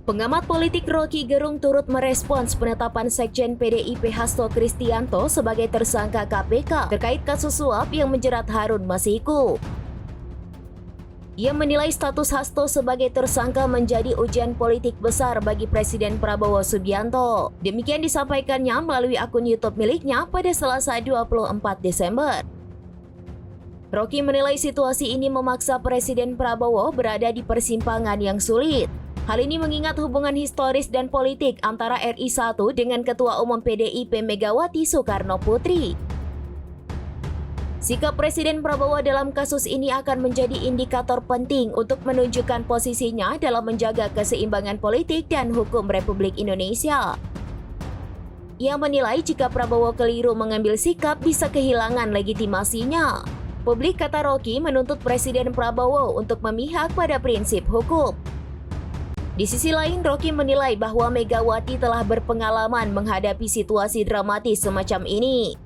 Pengamat politik Rocky Gerung turut merespons penetapan Sekjen PDIP Hasto Kristianto sebagai tersangka KPK terkait kasus suap yang menjerat Harun Masiku. Ia menilai status Hasto sebagai tersangka menjadi ujian politik besar bagi Presiden Prabowo Subianto. Demikian disampaikannya melalui akun YouTube miliknya pada Selasa 24 Desember. Rocky menilai situasi ini memaksa Presiden Prabowo berada di persimpangan yang sulit. Hal ini mengingat hubungan historis dan politik antara RI 1 dengan Ketua Umum PDIP Megawati Soekarno Putri. Sikap Presiden Prabowo dalam kasus ini akan menjadi indikator penting untuk menunjukkan posisinya dalam menjaga keseimbangan politik dan hukum Republik Indonesia. Ia menilai jika Prabowo keliru mengambil sikap bisa kehilangan legitimasinya. Publik, kata Rocky, menuntut Presiden Prabowo untuk memihak pada prinsip hukum. Di sisi lain, Rocky menilai bahwa Megawati telah berpengalaman menghadapi situasi dramatis semacam ini.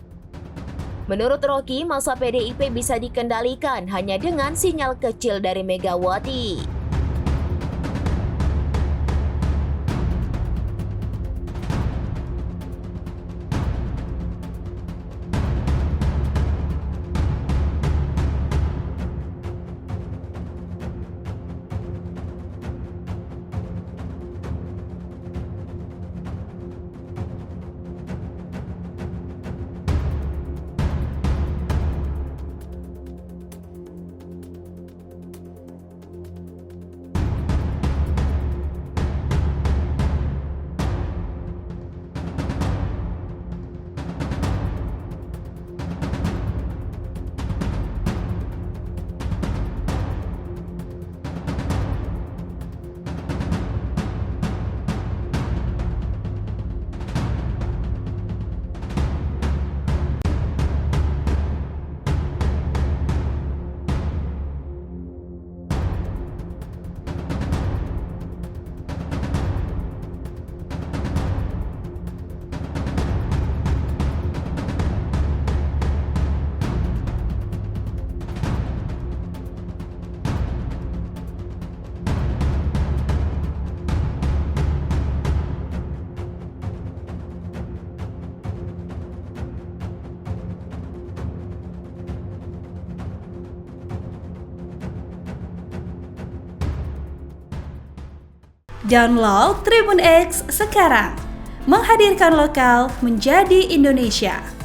Menurut Rocky, masa PDIP bisa dikendalikan hanya dengan sinyal kecil dari Megawati. Download Tribun X sekarang, menghadirkan lokal menjadi Indonesia.